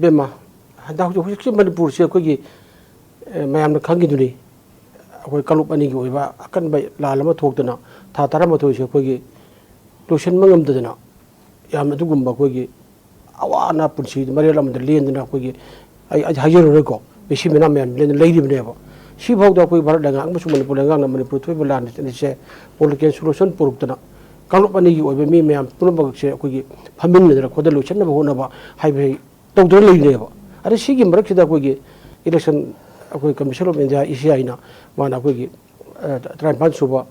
Bema, handa ko hujik Manipur se ko gi mayam na khangi duni ko kalup ani gi oiba akan bai lalama thok dana tha tarama tho se ko gi lotion mangam dana yam du gumba ko gi awana punsi mari lam da len dana ko gi ai hajero re ko beshi mena men len leiri bne ba si bhog da ko bar da ngang musu Manipur ngang na Manipur thoi bulan ni se political solution puruk dana kalup ani gi oiba mi mayam punba se ko gi phamin ne da ko da lotion na ba hona ba hai bai tawdor leireba are sigi marakida ko gi election ko commission of India ECI na mana ko gi tran suba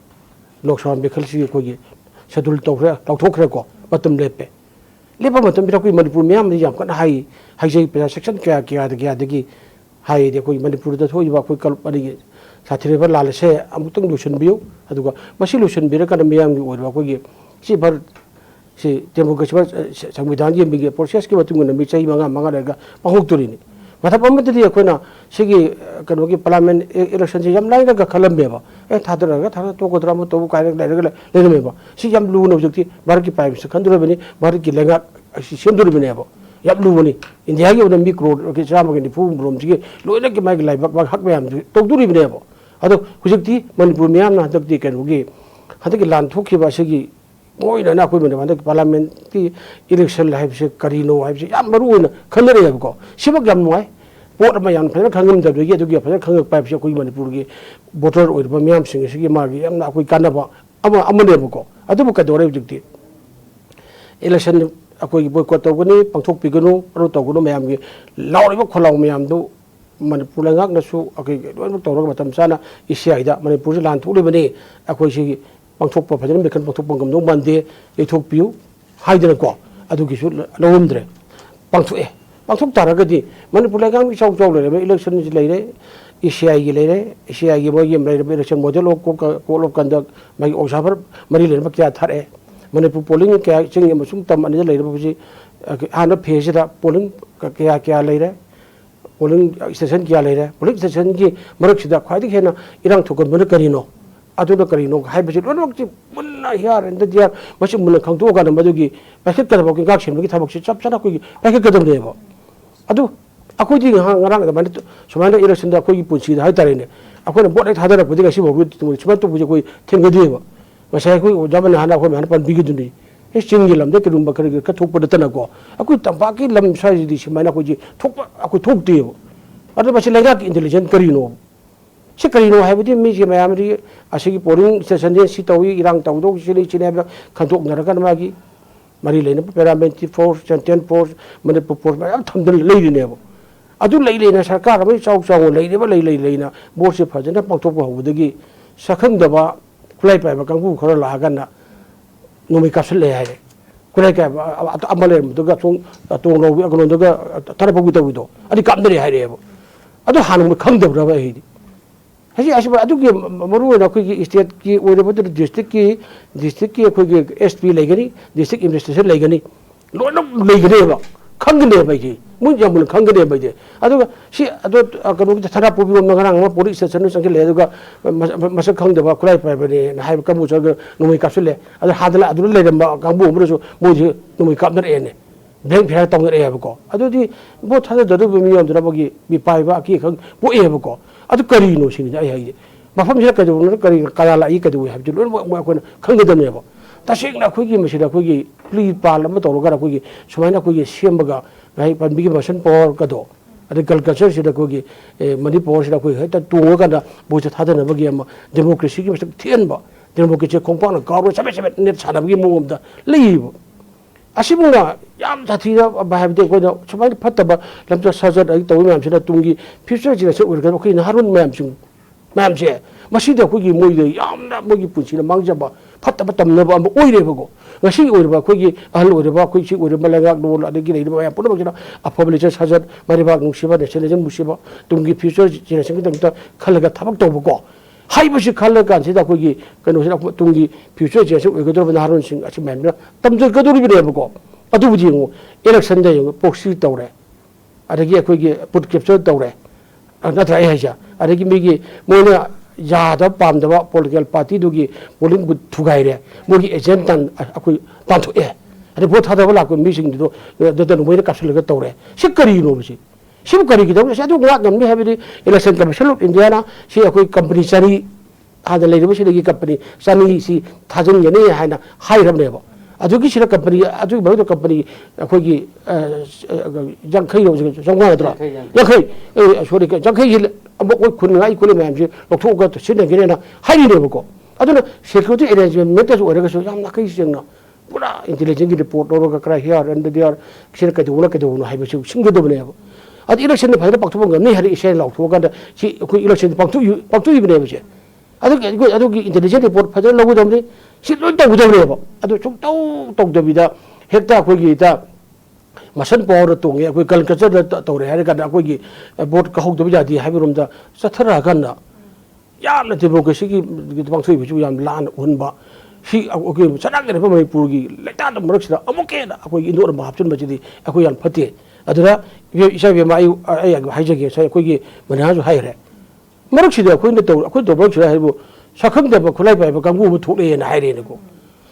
lok sabha me khalsi ko gi schedule tawthokre ko matam lepe lepa matam bira ko Manipur myam yam kan hai jai pe section kya da gi hai de ko Manipur da thoi ba ko kalpani gi sathire ba lal se amutung lution biu aduga masi lution bira kan myam gi or ba ko gi si bar si democracy संविधान ये मिगे process के बात में नमी चाहिए मंगा रहेगा बहुत दूरी नहीं मतलब हम तो ये कोई ना सिगी करो कि पार्लियामेंट इलेक्शन से जम लाएगा खलम में बा था तो को ड्रामा तो कार्य लाएगा लेने में बा सी जम लू न सकती भारत की पाइप से खंडूर बने भारत की लेगा सेंडूर बने बा यब लू बने इंडिया के उन्हें मिक्रो के चाम के निफू ब्रोम जी लोने के माइक लाइव हक में हम तो दूरी बने बा अतो कुछ मणिपुर में हम ना तक दी करोगे हतके लान थोक की बासे मोई ना कोई बने मतलब पार्लियामेंट की इलेक्शन लाइफ से करीनो लाइफ से याम मरू ना खंडर है को सिबक याम नोय पोट में याम फजन खंगम दब ये दुगी फजन खंग पाइप से कोई मणिपुर की वोटर और म्याम सिंह से मागी याम ना कोई कानबा अमने को अदुब कदोरे जुक्ति इलेक्शन कोई बोयकॉट तौगनी पंथोक पिगनो रो तौगनो म्याम की लाउरिबो खोलाउ म्याम दो मणिपुर लंगाक नसु अकै लोन तौरग मतम साना इसियाई दा मणिपुर से लान थुले बने अखोई से पांथोक फजन बेखन पांथोक पंगम दो मानदे एथोक पियु हाइदन को अदुगिसु लवमद्रे पांथोक तारगदी मणिपुर लंगाक चाउ चाउ ले इलेक्शन से लेरे एशियाई की मोय गेम लेरे election model code of conduct मागी ओसाफर मरी लेरे क्या थारे मणिपुर पोलिंग क्या चिंग मसुम तम अनि लेरे बजी आना फेज दा पोलिंग क्या लेरे पोलिंग स्टेशन क्या लेरे पोलिंग स्टेशन की मरक सिदा खाइदि हेना इरांग थोकन मन करिनो अदुना करिनो हाइबसे लोनमक्ति मुन्ना हियार एंड दियार मसि मुन्ना खंगतो गाना मदुगी पैकेट कदम की गाक्सिन की थबक से चप चना कोई पैकेट कदम देबो अदु अखोदी ngarang da man sumaina election da koi punsi da haitare ne akhona bot thadara pudi ga sibo sumat to buje koi thengadi ba masai koi jaman hana koi man pan bigi duni e singi lam de kedum bakar ka thok da tana ko akoi tamba ki lam sai di sumaina koi ji thok akoi thok de ba adu basi lega intelligent karino si karino haibudi mi ji mayam ri asigi polling station de si tawi irang tawdo si ni chine ba khantok narakan magi mari leina paramount force ten force mane force ba thamdal leiri ne ba अदु लेना सरकार में चाउ चाउ लेना board से फजन पांथोप होबदगी सखंदबा खुलाई पाइबा कांगु खर लागना Nomi castle ले हाय खुलाई का अमले दुगा तो लो अगनो दुगा तरपगु तबुदो अदि कामदरी हाय रेबो अदु हानु खंगदबरा हेदि हसी आसिबा अदु के मरु ना कोई स्टेट की ओरबो डिस्ट्रिक्ट की कोई एसपी लेगनी डिस्ट्रिक्ट इन्वेस्टिगेशन लेगनी लोन लेगनेबा खंगने बायदि मुन जमुन खंगने बायदि अदुगा सि अदु कनो थरा पुबि नगरांग मा पुलिस स्टेशन संगे ले अदुगा मसक खंगदबा खुलाई पाइबने हाइब कमु जग नुमै कासले अदु हादला अदु लेरम कांबु उमरसु मोजि नुमै कापनर एने बैंक फेर तंगर एबको अदुदि बो थादा ददु बिमि यमद्रबगी बि पाइबा की खंग बो एबको अदु करिनो सिनि आइ हाइ मफम से कदु करि काला इ कदु हाबजु लोन मो कोन खंगदनेबो तसेंगना खुगी मसिदा खुगी प्ली पाल म तोरगा खुगी सुमाइना खुगी सेमबगा भाई पंबिगी मसन पावर कदो अदे कल्चर सिदा खुगी मणिपुर सिदा खुगी हेता टोगा दा बोचे थादनबगी अम डेमोक्रेसी की मसक थियनबा डेमोक्रेसी कोंपान गारो सबे सबे नेट सानबगी मोमदा लेइबो असिबुंगा याम जाथिदा बाहाबदे को सुमाइना फतबा लमचा सजद अई तोइ मैम सिदा तुंगी फ्यूचर जिना से उरगा खुगी नहारुन मैम सिंग मैम से मसीदा खुगी मोइदे यामना मोगी पुंसिना मांगजबा फतबा तमनबा अम ओइरेबगो ngasi oirba khogi ahal oirba khoi chi oirba lagak dol adegi leirba ya puno bajina afoblecha sajat mariba nungsiba nationalism musiba tungi future generation ta khalaga thabak tawbo haibashi khalaga sida khogi kano sida tungi future generation oigodro banarun sing achi memra tamjol kaduri bireba ko adu buji ngo election da yo proxy tawre adegi khogi put capture tawre na thai haja adegi migi mona यादा पामदबा political party दुगी polling बु थुगाइरे मोगी agent तन अखोई पांथो ए ꯑꯗꯩ vote ꯊꯥꯗꯕ ꯂꯥꯛꯄ ꯃꯤꯁꯤꯡꯗꯨꯗꯣ ꯑꯗꯨꯗ ꯃꯣꯏꯅ ꯀꯥꯞꯁꯤꯜꯂꯒ ꯇꯧꯔꯦ ꯁꯤ ꯀꯔꯤꯅꯣꯕ ꯁꯤꯕꯨ ꯀꯔꯤꯒꯤꯗꯧꯕ ꯁꯤ ꯑꯗꯨ ꯉꯥꯛ ꯉꯝꯅꯤ ꯍꯥꯏꯕꯗꯤ ꯏꯂꯦꯛꯁꯟ ꯀꯃꯤꯁꯟ ꯑꯣꯐ ꯏꯟꯗꯤꯌꯥꯅ ꯁꯤ ꯑꯩꯈꯣꯏ ꯀꯝꯄꯅꯤ ꯆꯅꯤ ꯍꯥꯟꯅ ꯂꯩꯔꯤꯕꯁꯤꯗꯒꯤ ꯀꯝꯄꯅꯤ ꯆꯅꯤꯁꯤ ꯊꯥꯖꯤꯟꯒꯅꯤ ꯍꯥꯏꯅ ꯍꯥꯏꯔꯕꯅꯦꯕ ꯑꯗꯨꯒꯤ ꯁꯤꯗ ꯀꯝꯄꯅꯤ ꯑꯗꯨꯒꯤ ꯃꯔꯛꯇ ꯀꯝꯄꯅꯤ ꯑꯩꯈꯣꯏꯒꯤ ꯌꯥꯡꯈꯩ ꯆꯥꯝꯃꯉꯥ ꯅꯠꯇ꯭ꯔꯣ ꯌꯥꯡꯈꯩ ꯁꯣꯔꯤ ꯌꯥꯡꯈꯩꯁꯤ ꯑꯃꯨꯛ ꯈꯨꯟꯉꯥꯏ ꯈꯨꯠꯂ ꯃꯌꯥꯝꯁꯤ ꯂꯧꯊꯣꯛꯑꯒ ꯁꯤꯖꯤꯟꯅꯒꯦꯅ ꯍꯥꯏꯔꯤꯅꯦꯕꯀꯣ ꯑꯗꯨꯅ ꯁꯦꯀ꯭ꯌꯨꯔꯤꯇꯤ ꯑꯦꯔꯦꯟꯖꯃꯦꯟꯇꯁꯨ ꯑꯣꯏꯔꯒꯁꯨ ꯌꯥꯝ ꯅꯥꯈꯩ ꯁꯦꯡꯅ ꯄꯨꯔꯥ ꯏꯟꯇꯦꯂꯤꯖꯦꯟꯁꯀꯤ ꯔꯤꯄꯣꯔꯠ ꯂꯧꯔꯒ ꯀꯔꯥ ꯍꯤꯌꯥꯔ ꯑꯦꯟꯗ ꯗꯤꯌꯥꯔ ꯁꯤꯅ ꯀꯩꯗꯧꯕꯅꯣ ꯍꯥꯏꯕꯁꯤ ꯁꯤꯟꯒꯗꯕꯅꯦꯕ ꯑꯗꯨ ꯏꯂꯦꯛꯁꯟꯗ ꯐꯖꯅ ꯄꯥꯡꯊꯣꯛꯄ ꯉꯝꯅꯤ ꯍꯥꯏꯔ ꯏꯁꯩ ꯂꯥꯎꯊꯣꯛꯑꯀꯥꯟꯗ ꯁꯤ ꯑꯩꯈꯣꯏ ꯏꯂꯦꯛꯁꯟꯗ ꯄꯥꯡꯊꯣꯛꯏꯕꯅꯦꯕ ꯁꯦ ꯑꯗꯨꯒꯤ ꯏꯟꯇꯦꯂꯤꯖꯦꯟꯁ ꯔꯤꯄꯣꯔꯠ ꯐꯖꯅ ꯂꯧꯒꯗꯕꯅꯤ ꯁꯤ ꯂꯣꯏ ꯇꯧꯒꯗꯕꯅꯦꯕ ꯑꯗꯨ ꯁꯨꯡꯇꯧ ꯇꯧꯗꯕꯤꯗ ꯍꯦꯛꯇ ꯑꯩꯈꯣꯏꯒꯤ ꯃꯁꯟ ꯄꯥꯎꯗ ꯇꯣꯡꯉꯦ ꯑꯩꯈꯣꯏ ꯀꯜꯀꯆꯔꯗ ꯇꯧꯔꯦ ꯍꯥꯏꯔꯀꯥꯟꯗ ꯑꯩꯈꯣꯏꯒꯤ ꯚꯣꯠ ꯀꯥꯍꯧꯗꯕ ꯌꯥꯗꯦ ꯍꯥꯏꯕꯔꯣꯝꯗ ꯆꯠꯊꯔꯛꯑꯀꯥꯟꯗ ꯌꯥꯝꯅ ꯗꯦꯃꯣꯀ꯭ꯔꯦꯁꯤꯒꯤ ꯄꯥꯡꯊꯣꯛꯏꯕꯁꯨ ꯌꯥꯝ ꯂꯥꯟꯅ ꯎꯍꯟꯕ ꯁꯤ ꯑꯩꯈꯣꯏ ꯆꯅꯥꯛꯅꯔꯤꯕ ꯃꯅꯤꯄꯨꯔꯒꯤ ꯂꯩꯇꯥꯗ ꯃꯔꯛꯁꯤꯗ ꯑꯃꯨꯛꯀ ꯍꯦꯟꯅ ꯑꯩꯈꯣꯏꯒꯤ ꯏꯟꯗꯣꯔ ꯑꯃ ꯍꯥꯞꯆꯤꯟꯕꯁꯤꯗꯤ ꯑꯩꯈꯣꯏ ꯌꯥꯝ ꯐꯠꯇꯦ ꯑꯗꯨꯅ ꯏꯆꯥ ꯏꯕꯦꯝꯃ ꯑꯩ ꯍꯥꯏꯖꯒꯦ ꯑꯩꯈꯣꯏꯒꯤ ꯃꯅꯤꯍꯥꯔꯁꯨ ꯍꯥꯏꯈ꯭ꯔꯦ ꯃꯔꯛꯁꯤꯗ ꯑꯩꯈꯣꯏꯅ ꯇꯧꯕ ꯃꯔꯛꯁꯤꯗ ꯍꯥꯏꯕꯨ ꯁꯛꯈꯪꯗꯕ ꯈꯨꯠꯂꯥꯏ ꯄꯥꯏꯕ ꯀꯥꯡꯕꯨ ꯑꯃ ꯊꯣꯛꯂꯛꯑꯦꯅ ꯍꯥꯏꯔꯦꯅꯀꯣ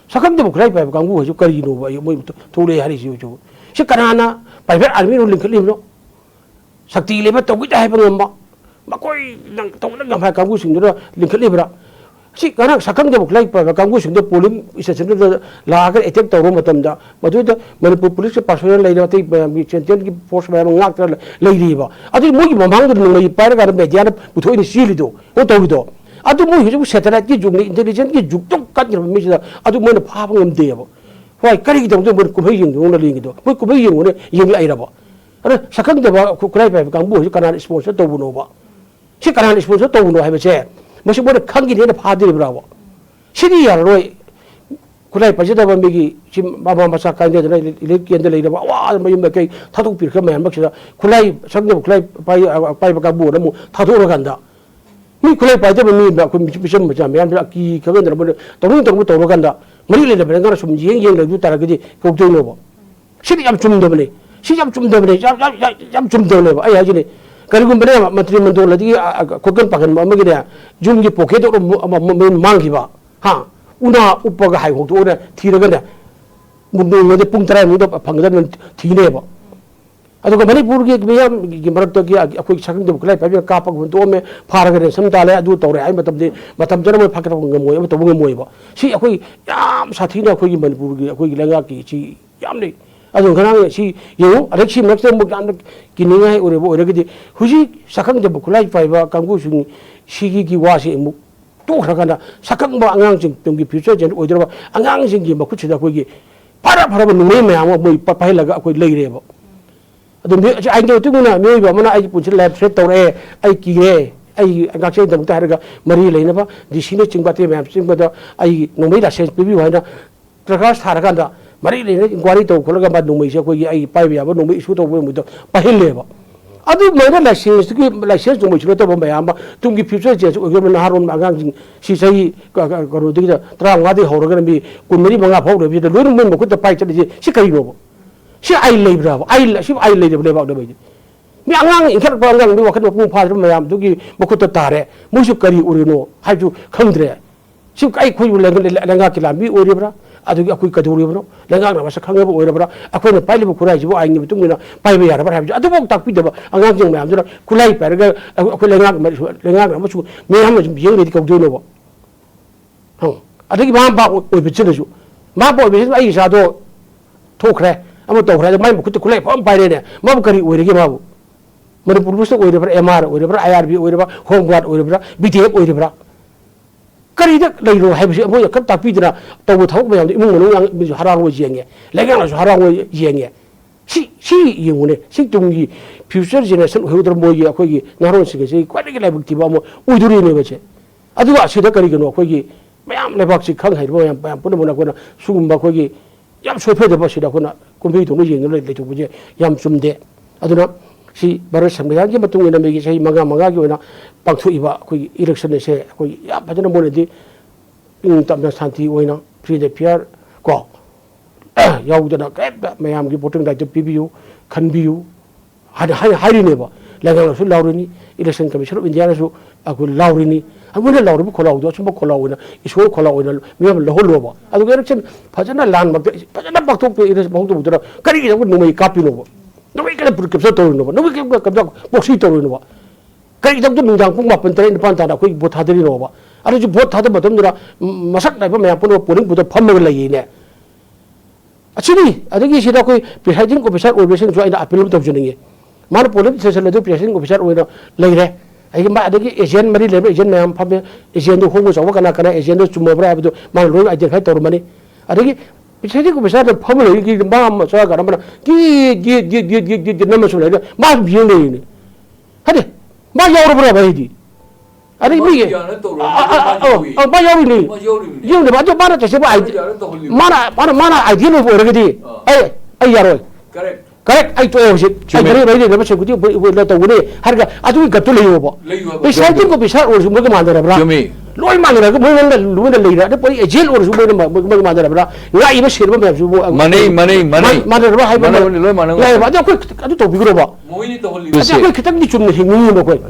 ꯁꯛꯈꯪꯗꯕ ꯈꯨꯠꯂꯥꯏ ꯄꯥꯏꯕ ꯀꯥꯡꯕꯨ ꯍꯥꯏꯁꯨ ꯀꯔꯤꯅꯣꯕ ꯃꯣꯏ ꯊꯣꯛꯂꯛꯑꯦ ꯍꯥꯏꯔꯤꯁꯤ ꯁꯤ ꯀꯅꯥꯅ ꯄ꯭ꯔꯥꯏꯚꯦꯠ ꯑꯥꯔꯃꯤꯅ ꯂꯤꯡꯈꯠꯂꯤꯕꯅꯣ ꯁꯛꯇꯤ ꯂꯩꯕ ꯇꯧꯒꯤꯗ ꯍꯥꯏꯕ ꯉꯝꯕ ꯃꯈꯣꯏ ꯇꯧꯅ ꯉꯝꯕ ꯀꯥꯡꯕꯨꯁꯤꯡꯗꯨꯅ ꯂꯤꯡꯈꯠꯂꯤꯕ꯭ꯔꯥ ꯁꯤ ꯀꯅꯥ ꯁꯛꯈꯪꯗꯕ ꯈꯨꯠꯂꯥꯏ ꯄꯥꯏꯕ ꯀꯥꯡꯕꯨꯁꯤꯡꯗ ꯄꯣꯂꯤꯡ ꯏꯁꯇꯦꯁꯟꯗꯨꯗ ꯂꯥꯛꯑꯒ ꯑꯦꯇꯦꯛ ꯇꯧꯕ ꯃꯇꯝꯗ ꯃꯗꯨꯗ ꯃꯅꯤꯄꯨꯔ ꯄꯨꯂꯤꯁꯀꯤ ꯄꯥꯔꯁꯣꯅꯦꯜ ꯂꯩꯔꯤꯕ ꯑꯇꯩ ꯃꯌꯥꯝꯒꯤ ꯁꯦꯟꯇ꯭ꯔꯦꯜꯒꯤ ꯐꯣꯔꯁ ꯃꯌꯥꯝ ꯉꯥꯛꯇꯅ ꯂꯩꯔꯤꯕ ꯑꯗꯨ ꯃꯣꯏꯒꯤ ꯃꯃꯥꯡꯗ ꯅꯣꯡꯃꯩ ꯄꯥꯏꯔꯀꯥꯟꯗ ꯃꯦꯗꯤꯌꯥꯅ ꯄꯨꯊꯣꯛꯏꯅ ꯆꯦꯜꯂꯤꯗꯣ ꯃꯣꯏ ꯇꯧꯔꯤꯗꯣ ꯑꯗꯨ ꯃꯣꯏ ꯍꯧꯖꯤꯛ ꯁꯦꯇꯦꯂꯥꯏꯠꯀꯤ ꯖꯨꯛꯅꯤ ꯏꯟꯇꯦꯂꯤꯖꯦꯟꯁꯀꯤ ꯖꯨꯛꯇꯨ ꯀꯟꯈ꯭ꯔꯕ ꯃꯤꯁꯤꯗ ꯑꯗꯨ ꯃꯣꯏꯅ ꯐꯥꯕ ꯉꯝꯗꯦꯕ ꯍꯣꯏ ꯀꯔꯤꯒꯤꯗꯃꯛꯇ ꯃꯣꯏꯅ ꯀꯨꯝꯍꯩ ꯌꯦꯡꯗꯧꯅ ꯌꯦꯡꯉꯤꯗꯣ ꯃꯣꯏ ꯀꯨꯝꯍꯩ ꯌꯦꯡꯉꯨꯅ ꯌꯦꯡꯂꯛꯏꯔꯕ ꯑꯗ ꯁꯛꯈꯪꯗꯕ ꯈꯨꯠꯂꯥꯏ ꯄꯥꯏꯕ ꯀꯥꯡꯕꯨ ꯍꯧꯖꯤꯛ ꯀꯅꯥꯅ ꯁ꯭ꯄꯣꯟꯁꯔ ꯇꯧꯕꯅꯣꯕ ꯁꯤ ꯀꯅꯥꯅ ꯁ꯭ꯄꯣꯟꯁꯔ ꯇꯧꯕꯅꯣ ꯍꯥꯏꯕꯁꯦ ꯃꯁꯤ ꯃꯣꯏꯅ ꯈꯪꯈꯤꯅꯦꯅ ꯐꯥꯗ꯭ꯔꯤꯕ꯭ꯔꯥꯕ सिदी यारोय खुलाई पाजदब मिगी मामा मचा कायदना इलेक्केंद लेरबा अवा मयम कई थादोक पिरख मयम बक्सिदा खुलाई संगब खुलाई पाइब काबु नमु थादोरगंदा मी खुलाई पाजदब मी को मिचम मचा मयम की खबेंद्र बन तोरगंदा मरी लेदब नगर सुम येंग लदु तारगदि कौजोनोबो सिदी याम चुमदबने सि याम चुमदबने याम चुमदबने आई हाजिने करिगुंबने मंत्री मंडलदि कोकन पागन मगिने जुमगी पॉकेट मांगिबा हाँ उना ऊपर हाई होतो ने थीरगने मुंदे पुंग तरा मुंदे फंगदन थीनेबो अदुग मणिपुर की मियाम की मरक्त की अखोई सखंग दब खलाई पाबि कापक हुंतो मे फारगने सम ताले अदु तौरे आई मतम जन मे फाकत ngमोय म तबु ngमोयबो सी अखोई याम साथीना अखोई मणिपुर की अखोई लेंगा की सी याम ने अदु गनांग सी यो अरेक्सी मक्स मुक याम किनिङाय ओरेबो ओरेगदि हुजी सखंग दब खलाई पाइबा कांगु सुंग सिगी की वासी मुक तोखरगना सखंगबा अंगांसिंग तुमगी फ्यूचर जेन ओइदरबा अंगांसिंगी मखुचिदा अखोई फरब नुमे मयाम मोय पाइलगा अखोई लेरेबो अदु मे आइनो तुगुना मेबा मना आई पुंछ लैब सेट तौरे आई कीरे आई अंगाचे दमता हरगा मरी लेनबा दिसिने चिंगबाते मयाम चिंगबदा आई नुमे लासेंस पिबि हाइना प्रकाश थारगंदा मरी लेने इंक्वायरी तो खोलगा बा नुमे से अखोई आई पाइबा याबो नुमे इशू तौबो मुदो पाहिलेबो अदु मैंने लाइसेंस जो मुझे तो मैम तुमकी फ्यूचर चेंज हो नहारों आगाम सही करो तरांगादी होरगन भी कुमरी मंगा फाउ लोन मैं मकुद पाई चली सी कहींगो सी आई लेब्राब आई लेबाद मी आगाम इंखर आगाम वखत मपुंग फाद्र मैम मकुद तारे मुझे करी उरिनो हाजु खंद्रे सी आई खोई लेंगा की लामी ओरिब्रा अदुगी अखोई कदौरिबनो लेंगांग नबा सखंगबो ओइरबरा अखोइना पाइलिबो खुराइजिबो आइनि बितुंगिना पाइबो यारबा हाबिज अदुबो ताकपिदबा अंगांग जों मैम जुना खुलाई पारगा अखोइ लेंगांग नबसु मैम येंगदि कौजोनोबो हं अदुगी मा बा ओइबिचिनसु मा बा ओइबिचिन आई सादो थोखरे अमो तोखरे माइ मुकुत खुलाई फम पाइरेने माबु करी ओइरगे माबु मणिपुर पुलिस ओइरबरा एमआर ओइरबरा आईआरबी ओइरबरा होम गार्ड ओइरबरा बीटीएफ ओइरबरा करीदा लेरो हाइबसे अमो यक ताकपिदना तौबो थौक मयाम इमुंग मनु हरांगो जेंगे लेगांगसु हरांगो जेंगे सी येंगुने सी तुंगी फ्यूचर जनरेशन होदर मोय अखोगी नारोन सिगे से क्वाइदगी लाइबक्तिबा अमो उइदुरिने बचे अदुगा सिदा करिगनो अखोगी मयाम लेबाकसि खंग हाइबो मयाम पुन मुना कोना सुगुंबा अखोगी याम सोफेदबा सिदा कोना कुंबी तोनो येंगनो लेतुबजे याम चुमदे अदुना सी भारत संविधान की मतुंग इन मेगी सही मंगा की ओना पांगथुइबा अखोई इलेक्शन से अखोई या फजना मोनदि इन तमना शांति ओइना फ्री द फेयर को याउदना कैब मयाम की वोटिंग राइट पिबियु खनबियु हाइरिनेबा लेगांसु लाउरनि election commission of India su aku laurini amuna lauribu kholau do chumba kholau na isol kholau na miyam loholo ba adu election phajana lan mak phajana bakthok pe election bang to budra kari ki nu mai kapi no ba no mai ka pur kapsa to no ba no mai ka kapsa boxi to no ba kari ki to nungdang pung ma pen tare ni pan ta da khoi bot thadari no ba adu ju bot thada batam dura masak dai ba me apun polling bot pham ma lai ne achini adagi sida koi presiding officer organization jo ina appeal to juni mana polling station le do presiding officer oina leire ai ma adagi agent mari le agent me am phame agent do hongo sawa kana kana agent do chumo bra abdo mana lo identify tor mani adagi presiding officer de phame le ki ma ma sa kana mana ki nama so le ma bi le ni hade ma yaw ro bra ba di 아니 이게 마요리니 이거 맞아 말아 저 봐. 마나 아이디는 뭐라고디. 아이 야로. 그래 아이 또 해보시. 아이 그래 봐야 돼. 저 그디 뭐라도 우리 하루가 아주 같을래요 봐. 이 사진 거 비싸 오르지 뭐가 만들어 봐라. 로이 만들어 그 뭐는 루는 레이라. 근데 거기 에젤 오르지 뭐가 만들어 봐라. 나 이거 싫으면 뭐 money 만들어 봐. 하이바. 야 맞아 그 아주 또 비그러 봐. 모인이 또 홀리. 맞아 그 기타기 좀 힘이 뭐 거기.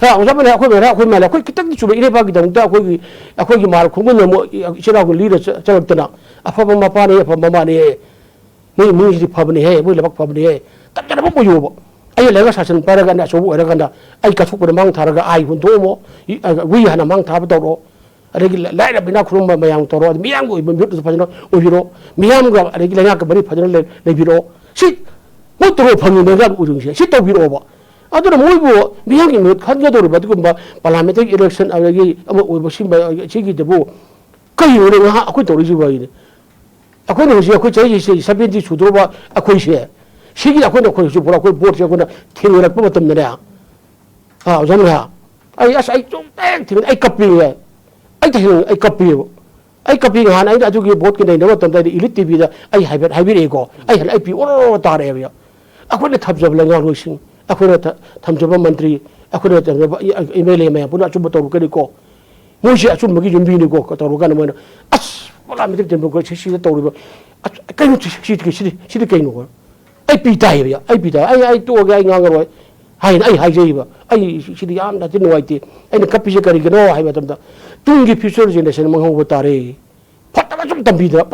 자, 우선은 아코이 말이야. 아코이 기타기 좀 이래 봐기 당다 아코이 말 공부는 뭐 싫어하고 리더 저었더나. 아파봐 마파네 아파 마마네. 뭐 파브니 해. 뭐 레박 파브니 해. 답답해 뭐 보여 봐. 아이 내가 사실 빠라간다 저거 오래간다. 아이 가속으로 망 타라가 아이 혼도 뭐 위 하나 망 타버도록. 아래기 라이라 비나 그런 마양 도로 미양고 이번 몇도 파지나 오히려 미양과 아래기 내가 그 머리 파지나 레비로 못 들어 파는 내가 우정시 시도 비로 봐. 아들은 뭐이고 미양이 뭐 한가도를 받고 뭐 parliamentary election 아기 뭐 오버신 저기 되고 거의 오늘 아고 돌이지 봐이네. 아고는 혹시 아고 저기 사변지 주도 봐 아고 있어. 시기 아고는 거기 좀 보라고 보트 아고는 팀을 뽑았던 날이야. 아 저는야 아이 아이 좀땡 팀 아이 커피에 아이 대신 아이 커피에 아이 커피가 하나 아주 그 보트 내 넣었던 데 일리 TV다 아이 하이비레고 아이 비 오로 따래요. 아고는 탑잡을 나가고 있어. 아쿠나 탐조바 만트리 아쿠나 이메일에 매 보나 좀 또 그리고 뭐지 좀 먹이 준비니고 또 가는 뭐 아스 몰라 밑에 좀 그 시시 또 우리 아 그냥 시디 개는 거 아이 비다이야 아이 비다 아이 또 오게 아이 강가로 아이 제이바 아이 시디 암다 진 와이티 아이 카피시 거리게 노 하이 바담다 둥기 피처를 지내시는 뭐 따래 파타마 좀 담비다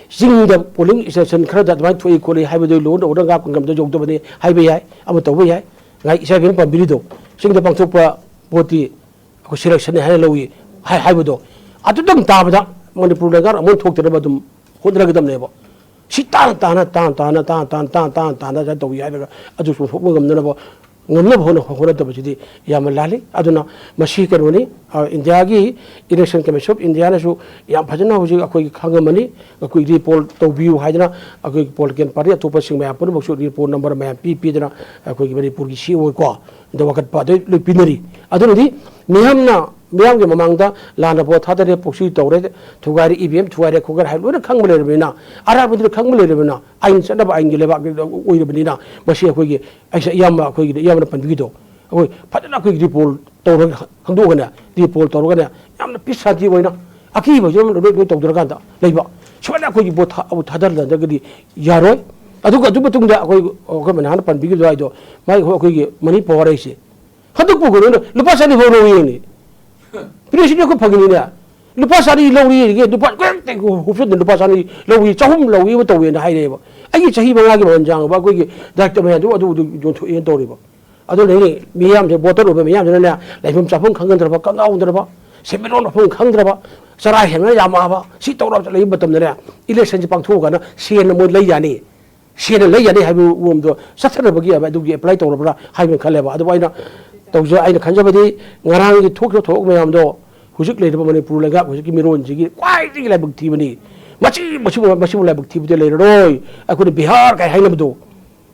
징다 폴링 스테이션 크라다 마이 투이 콜이 하이베도 로드 오르가 공감도 정도 버니 하이베 야이 아무 또 야이 나이 이사빈 밤비리도 징다 방송파 보티 그 셀렉션에 하려위 하이베도 아두당 따보다 머니푸르가 뭐 톡들어 좀 호드라게 담네 봐 시따 따나 또 야이가 아주 소고 없는 거 ngomna bhono khona to bidi yam lali aduna mashi karoni india gi election commission of india na su yam phajana hoji akoi khangamani akoi report to view haidana akoi political party atopa sing ma pon boksu report number ma pp dana akoi gi pur gi co ko do wakat pa de pinari aduna di miyam ge mamangda lana bo thadare poksi tawre thugari evm thugari khogar hailo khangmale rebina ara budir khangmale rebina ain chana ba ain ge leba oi rebina mashi akoi gi aisa yam akoi gi yam na panbido akoi phadana akoi report tawre hangdo gana report tawre gana yamna pisati oina aki bo jom ro tawdra ganda leiba shwana akoi gi bo thadar da gadi yaroi aduga aduba tungda akoi ko mana panbido aido mai akoi gi mani power ise haduk bu goro lupa sani bo ro yini 프레시네 그 파기니냐 루파사리 로위 이게 루파 꽝땡 곱쇼드 루파사리 로위 조금 로위 또 왜나 하이래 봐 아기 자기 방하기 원장 봐 거기 닥터면 도 연 도리 봐 아도 내니 미암 저 보터로 봐 미암 저는 라이프 잡은 강건 들어 봐 깡가운 들어 봐 세미로 높은 강 들어 봐 사라 해면 야마 봐 시도로 저 레이 버텀 내냐 일렉션 방 투가나 시에는 뭐 레이야니 시에는 레이야니 하고 몸도 사트를 보기야 봐 누기 애플라이 또 그러라 하이면 갈래 봐 아도 와이나 तौजे आइना खंजबदी ngarang gi thok mayam do hujik leirba manipur lega hujik miron jigi kwai gi laibuk thibani machi laibuk thibde leiroi akuni bihar kai hainabdo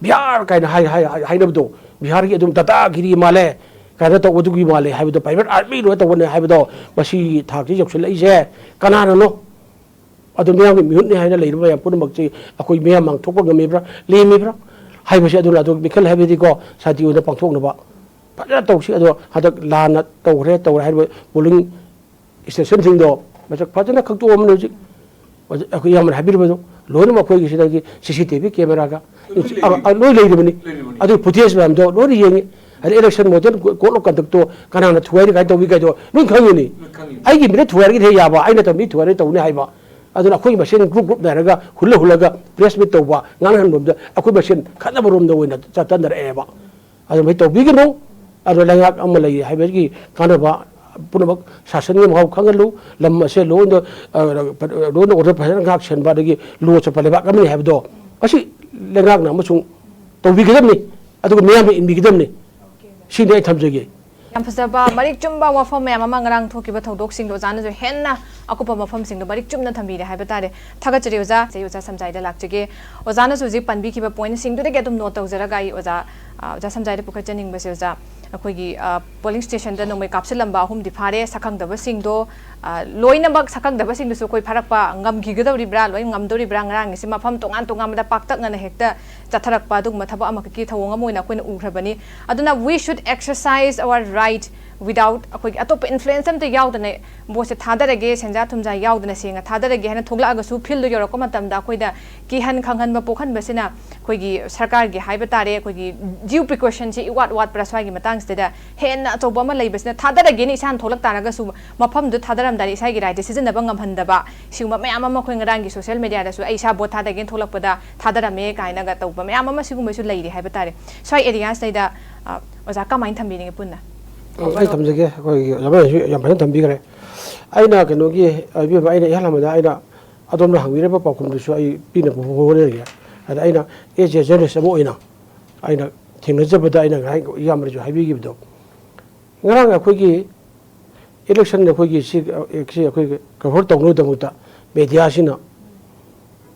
bihar kai hainabdo bihar gi adum tata giri male kai to odugi male haibo private army ro to wone haibo machi thakji joksul ise kanana no adum miyam gi mihun ni haina leirba ya pun makchi akoi miyam mang thokpa gamibra lemibra haibo se adula do bikal habedi ko sati oda pangthok no ba 파자 또시 아도 하다 라나 또 그래 하고 볼링 스테이션 등도 맞아 파자나 각도 없는 거지 그 야만 하비르도 로는 막 거기 시다기 CCTV 카메라가 lối lấy được à tôi phút thiệt làm đó lối đi vậy anh election một chân cố lúc cần thực tổ cái nào là thuê cái tàu cái đó luôn không như này ai gì mình thuê cái thế ya anh là tàu mình thuê cái tàu này hay ba à tôi là khuyên machine group này là hula cái press meet tàu ba ngang hàng luôn đó khuyên machine khát nào rồi đâu này chắc chắn là em ba à tôi mấy tàu cái nó à tôi là ông mà lấy hay mấy cái cái nào ba puno bak sasan ngi mau khangal lu lam se lo ndo lo no order phasan ngak chen ba dagi lo cha pale ba kamni have do asi lengak na masung to wi gedam ni adu miyam in bi gedam ni sin dai tham jege yam phasaba marik chumba wa fam mem amang rang thoki ba thodok sing do jana jo henna akupa mafam sing do marik chumna thambi de haiba tare thaga chari oza se oza samjai da lak jege ozana su ji panbi ki ba point sing do de gedum no taw jara gai oza oza samjai de pukha chaning ba se oza अखोगी polling station द नोमै कापसिलंबा अहुम दिफारे सखंगदब सिंगदो लोइनबक सखंगदब सिंगदसु कोइ फरकपा ngमगिगदौरिब्रा लोइ ngमदौरिब्रा ngrang isi mafam tongan tongam da paktak ngana hekta chatharakpa dug mathaba amakki thawong amoina koina ugrabani aduna we should exercise our right without akhoi atop influence am te yaudane bose thadarage senja thumja yaudane singa thadarage hana thogla agasu fil do yoroko matam da koida ki han khanghan ba pokhan basina koigi sarkar gi haiba tare koigi due precaution chi wat praswai gi matang steda hen atoba ma leibasina thadarage ni san tholak taraga su mafam du thadaram dari sai gi right decision ba ngam handaba siuma mayam ma khoi ngarang gi social media da su ai sa bo thadage tholak pada thadarame kaina ga tawba mayam ma sigum su leiri haiba tare sai areas da oza kamain thambi ni punna ai tham jage koi yam phan tham bi gare aina kano gi bi ba aina yala ma da aina adom na hangwi re ba pakum du su ai pina bo ne ya ada aina e je je se mo ina aina thingna jaba da aina ngai yam re ju haibi gi do ngarang akhoi gi election ne khoi gi si akhoi ka hor tong no dang ta media sina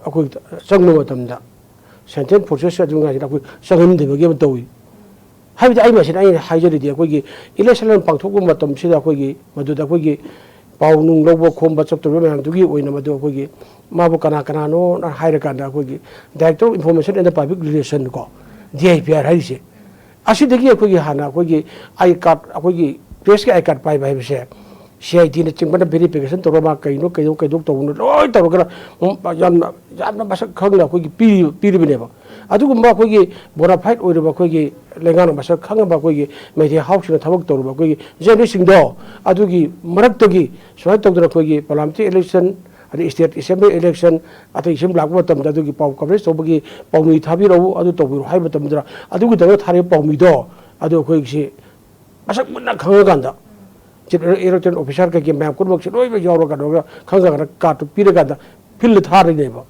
akhoi changno matam da sentence process adu ngai akhoi sangam de gi ba towi 하이드 아이 마신 아이 하이저리디야 거기 일레설런 방토고 마tom 시다 거기 마두다 거기 바우능 로보 콤바 첩도 매만 두기 오이나 마두 거기 마부 까나노 나 하이르간다 거기 다이렉트 인포메이션 앤 퍼블릭 릴레이션 거 DIPR 하이시 아시데기 거기 하나 거기 아이 카드 거기 프레스 아이 카드 파이 바이비세 CID 는 증번의 베리피케이션 도로마 그이노 도우노 로이 도로가 얀 마사 khangla 거기 비리비네 봐 아두고 뭐 거기 보나파이드 오이르 봐 거기 랭가노 마사 khang 봐 거기 메디 하우스나 타박 도로 봐 거기 제네싱도 아두기 머락도기 소이톡도 거기 발람티 일렉션 아니 스테이트 어셈블리 일렉션 아또 이심 라고 봤답니다 아두기 파우 커버리지 소버기 파우미 타비로 아두 도비로 하이 봤답니다 아두기 더 타리 파우미도 아두 거기 마사 문나 강어간다 election officer के ma'am कुछ बक्से रोई में जाओ करोगे खंगा कर काट पीरे का फिल थार नहीं बा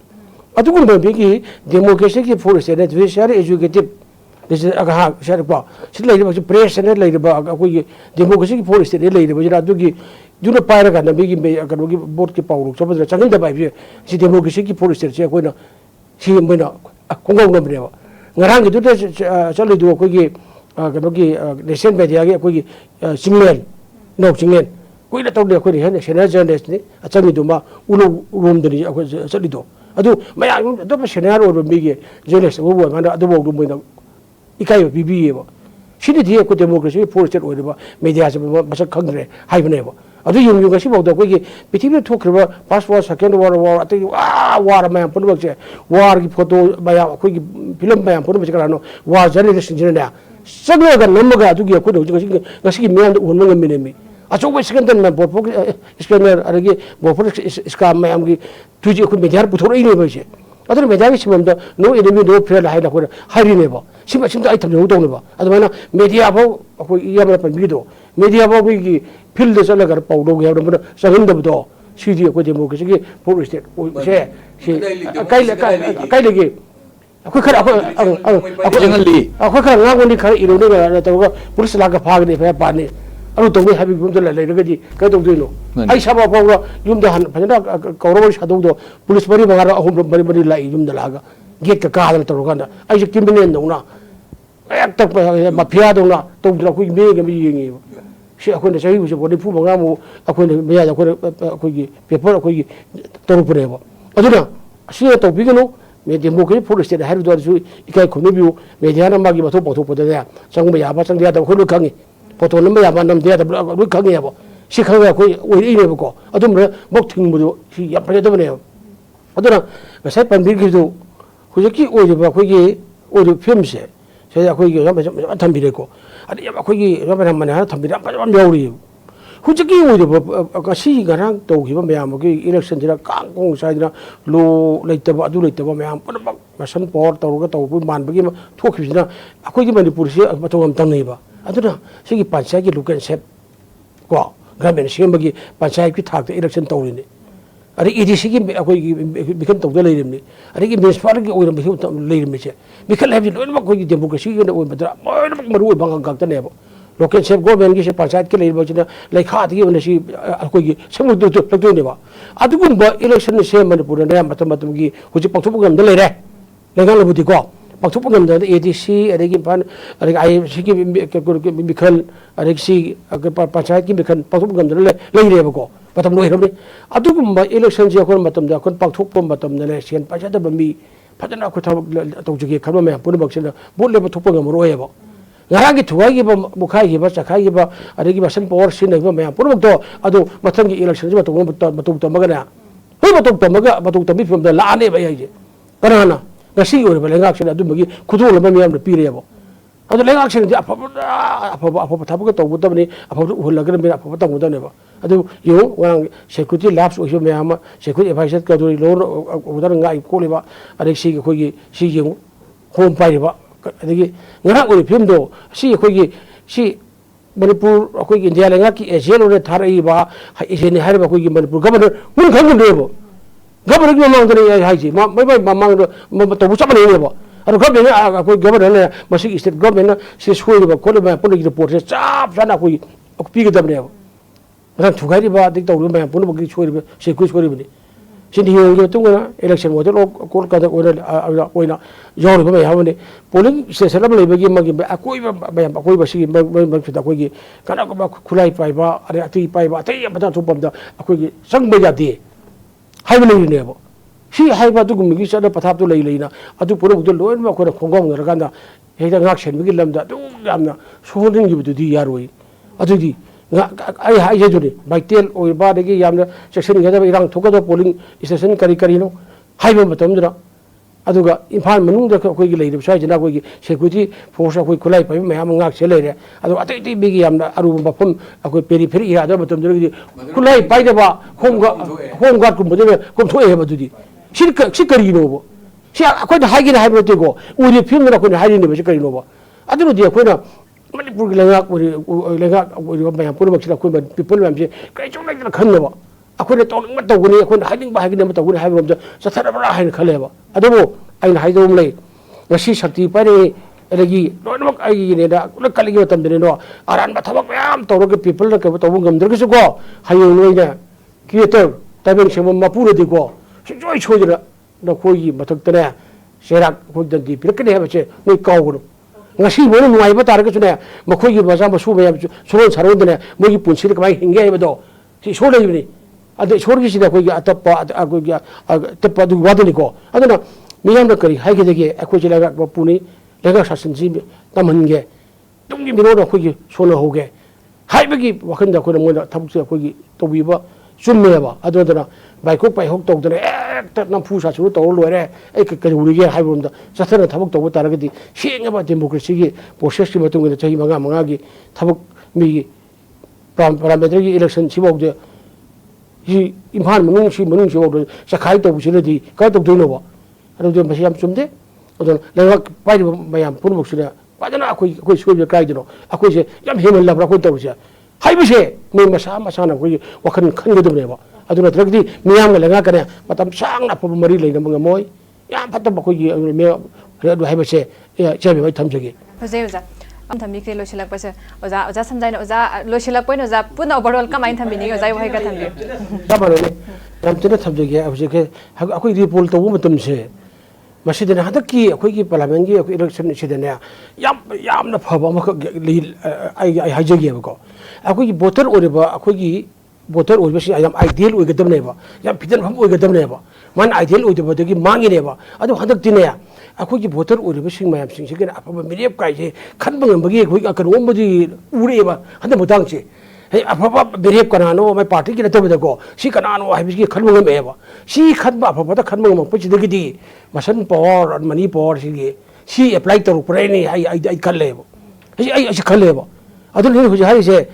अतुकुन बे की डेमोक्रेसी की फोर्स है जुडिशियरी एजुकेटिव जैसे अगर शहर बा सिल ले बक्से प्रेस ने ले बा कोई डेमोक्रेसी की फोर्स ने ले बा जरा दुगी जुने पायर का नबी की अगर की बोर्ड के पावर सब चंगन दबाई भी सी डेमोक्रेसी की फोर्स से कोई ना सी मैंने कोंगों न बने बा ngarang gitu deh chali dua kogi kanogi nation media ge kogi signal no signal koi da tawde koi hen sena journalist ni achami duma ulo room deni chali do adu maya do pa sena ro mi ge journalist wo wo ngana adu bo du mo ikai bibi ye ba shini die ko democracy force oi ba media se ba sa khangre hai bane ba adu yung yung si bo do kogi pithibir thokre first war second war ati war ma pun ba che war ki photo maya kogi film maya pun ba che karano war journalist jina saglo ga namaga adu ge ko do ngasi me and won ngam me acho ko second na bo pok scanner aragi bo pok scam ma am gi tuji ko media bu thoro ini ba che adu media gi simam da no enemy no friend hai la ko hari ne ba simba simda item no do ne ba adu mana media ba ko iya ma pa mi do media ba gi field de sala gar pau do ge ba sagin da do cd ko demo gi gi for state che kai le gi aku khara aku jangan li aku khara ngawon ni khara iro ne ga ta ko police la ga phag ne fa pa ne aru tong ne habi bum de la le ga ji ka tong dino ai sa ba pa yum da han phana kauro sa do police bari ba ga ahum bari la yum da la ga gate ka ka da to ga na ai ji kimbine no na ai tak mafia do na tong da ku me ga mi yi si aku ne sai bu bo ni pu ba ga mo aku ne me ya aku gi paper aku gi to pu ne ba aduna si to bi no me democracy policy da har do su ikai ko ne biu me dia na ma gi ba to po da ya sang ba ya ba sang dia da ko lu kang ni photo number ya ba nam dia da lu kang ya ba si khang ya ko oi ne ba ko adum re mok thing bu si ya pa da ne aduna sai pan bi gi do ko 후저기 오리바 거기 오리 film 세 제가 거기 좀 담비래고 아니 거기 여러분 하나 담비래 안 배우리 후저기 오리바 시가랑 또 기바 매암 그 일렉션이라 깡공 사이드나 로 레이터바 아두 레이터바 매암 막 마선 포르 또가 또 만버기 토키지나 거기 머니푸르시 마토감 땅네바 아두나 시기 반사기 루겐 셋과 그러면 시험버기 반사기 탁도 일렉션 떠오르네 아니 이디시기 거기 미컨 또도 레이름니 아니 이 뮤니시팔기 오이름 비 레이름이체 미컨 해비 로막 거기 데모크라시가 오이버다 뭐막 머루 방각 각다네버 로켓 셰프 고벤기 셰프 반사기 레이버지나 레이카드기 오네시 거기 생물도 럭도네바 아두군바 일렉션 세먼 부르네 마토마토기 호지 빡토부감 레이래 내가 로부디고 빡토부감 ADC 아리기 반 아리 아이시기 미컨 아리시 반사기 미컨 빡토부감 레이래버고 matam no hiram ni adu gumba election je kon matam da kon pakthok pom matam ne sian paja da bami phajana ko thab to juge kharma me pun bak sina bol le thok pom ro yeba ngara gi thuai gi ba mukhai gi ba chakhai gi ba ari gi ba san power sin ne ba me pun bak to adu matam gi election je matam matam to magana hoi matam to maga matam to mi from da la ne ba ye kana ngasi ore ba lengak sina adu magi khudul ba me am pi re ba adu lengak sina apa thabu to bu da ni apa hol lagar me apa ta mu da ne ba adu yo wang security labs o me ama security advisor ka do lo udar ngai ko le ba ade si ko gi si gi home pai ba ade ngara o film do si ko gi si manipur ko gi india lenga ki ejelo re tharai ba ije ni har ba ko gi manipur governor mun khang de bo governor gi mang de hai ji ma mai mang do to bu chap ne ba adu ko be ko governor ne ma si state government si sui ba ko le ba police report se chap sana ko pi ga dam ne ba ran thugai ba dik tawru ma pun bagi chori be se ku chori be sin hiyo ge tungna election mo lo kolkata oina jor ba ya ne polling station la le bagi magi akoi ba akoi ba si ba chita ko gi kana ko ba khulai pai ba are ati pai ba tai ba ta thupam da akoi gi sang ba ya de hai ba ne ba si hai ba du gum gi sa da pathap to lei leina adu puro du loin ma ko na khongong ra kan da he da ngak shen gi lam da du yamna sohon gi bu di yaroi adu di ai hai je juni baitel oi ba de gi yamna section ga da irang thoka do polling station kari kari no hai ba matam dra aduga imphal manung da ko gi leire sai jina ko gi security force ko khulai pa me am ngak se leire adu atai ti bi gi yamna aru ba phum ko periphery ira da matam dra gi khulai pai da ba home guard ko de ko thoe ba du di sikari no bo si ko da hai gi hai ba te ko uri phim na ko hai ni ba sikari no ba adu di ko na manipur lenga uri ba pur bak sila ko people mam je kai chong na khan ne ba akoi to ma to guni akoi hiding ba hiding ma to guni hai ba sa thara ba hai khale ba adu bo ai na hai do mle ngasi shakti pare regi loinmak ai ne da kali gi tam de no aran ba thabak yam to ro ge people na ke to ngam der ge su ko hayo no ne creator tabeng sem ma pura di ko joi chojira na ko gi mathak tane serak ko dan di pir ke ne ba che noi kaw go ngasi mo no ai ba tar ge su ne ma ko gi ba sa ba su ba ya su ro charo de ne mo gi pun sir ka mai hinge ba do si so le ni ade so gi si da ko gi atapa ko gi tappa du wa de ko adana miyam da kari hai ge ge ko ji la ga puni lega sasin ji tamhan ge tung gi mi ro ko gi so na ho ge hai ba gi wa khan da ko mo da thabuk se ko gi to bi ba chumme ba adana bai ko pai hok to de ta nam phu sa su to lo re ai ka uri ge hai bum da sa thana thabuk to ta ra ge di shinga ba democracy ge process ki matung ge chahi manga gi thabuk mi parameter gi election chi bok de hi imhan manung si bok sa khai to bu si di ka to do no ba adu de masiam chumde adana le pai mayam pun bok sira padana akoi sui ge kai de no akoi se yam hemen la bra ko to se hai bu se me masa na ko wakhan khan ge de ba aduna tragdi miyam ga lenga kare matam sang na pom mari leina manga moi yam phatam ba ko gi me redu hai ba se che me tham jage Jose Oza am thambi ke lochilak pa se oza samjai na oza lochilak point oza puna overall ka main thambi ni oza wai ka thambi da ba ne ram tena tham jage ab je ke akoi report to matam se masidena hadaki akoi gi parliament gi akoi election sidena yam na phaba ma ai hai jage ba ko akoi gi voter ore ba akoi gi voter oi basi ayam ideal oi gadam ne ba yam pidan pham oi gadam ne ba man ideal oi de ba de gi mangi ne ba adu hadak tin ya akoi gi voter oi basi mayam sing sig na apa mirep kai je khan bang bagi akoi kan om bagi ure ba handa mutang che hey apa berep kanano mai party ki nato bedako si kanano hai bi khanmo ngam eba si khanba apa ta khanmo ngam pu chidagi di masan power mani power si apply to pray ni ai khalle ai khalle ba adu ni hu hai se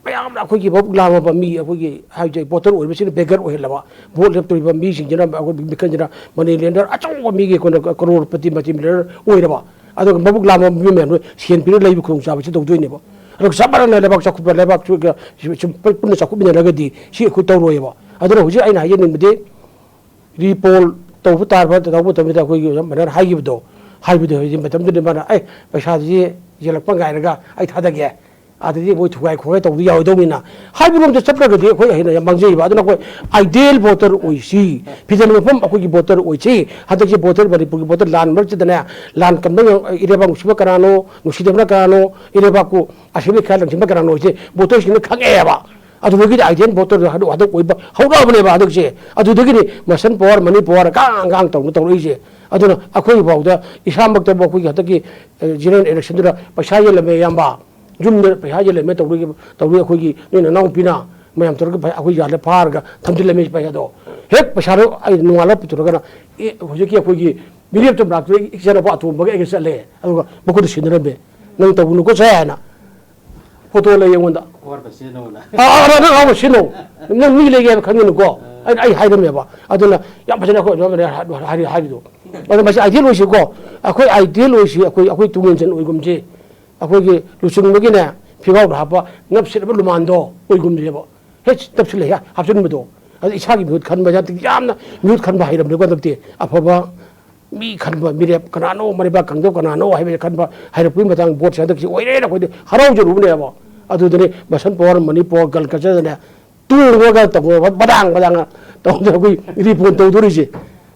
mayam na khoi ki bob lama ba mi khoi ki hai jai botor oi bi beggar oi laba bol lep to ba mi sing jana bikan jana money lender achong mi ge ko crore pati mati miller oi raba adu bob lama mi men sien pir lai bi khong sa ba chi doi ni ba adu sabara na lebak chakku lebak chu pun chakku bi na ga di si khu to roi ba adu hu ji ai na ye ni de repol to bu tar ba to bu to mi da khoi ki man hai gi do hai bi do ji matam de ma ai paisa ji jelak pa ngai raga ai tha da ge 아들이 뭐 두가이 고에 또 우리 야도미나 하이브롬도 chấp được 거의 해나 망제이 봐. 아들은 거 아이디얼 보터 오이시 비자는 폼 아고기 보터 오이시 하듯이 보터 버리 보기 보터 란 멀지드나 란 감당 이래방 무시바 까라노 무시데브나 까라노 이래바고 아시비 칼랑 짐바 까라노 이제 보터 신은 강해 봐. 아주 여기 아이디얼 보터 하도 하도 오이바 하우라보네 봐. 아들지 아주 여기 머선 보어 머니 보어 강강 또 이제 아들은 아코이 봐도 이사막도 보고 하듯이 지난 엘렉션들아 파샤엘레메 양바 줌들 파야jel레 메 tawri akhoi ni na naung pina mayam tor ga akhoi yale par ga thamdil me pa do hek pasaro ai nuala pitur ga hoje ki akhoi gi bilip to brak ik jana ba tu ba ga sale aduga boku sinra be nang tabu ko sa na photo le yonda or ba sino na na na sino nang mi le ga khangin ko ai haidam me ba aduna yam pasana ko hari do ba ma ideal oi ko akhoi ideal oi akhoi tungen chen oi gumje akhoi lusun magi na phigaw da ba ngap sit ba lumando oi gum je ba he tap sile ya hapsun me do adi icha gi mut khan ba ja ti yamna mut khan ba hairam ne ko tapti afaba mi khan ba mi rep kanano mari ba kangdo kanano hai be khan ba hairap pui matang bot sa dak si oi re na ko de harau je ru ne ba adu de basan por mani por gal ka ja ne tu ro ga ta ko badang to jo gi ri pon to duri je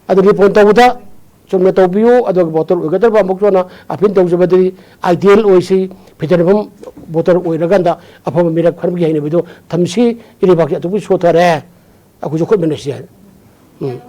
adu ri pon to buta chumna to biu adu botol ga dar ba mokjona apin to jabadri ideal oisi fitarabam botol oi raganda afaba mirak khan gi haine bido thamsi iri ba ki atu so thare aku jo ko menesi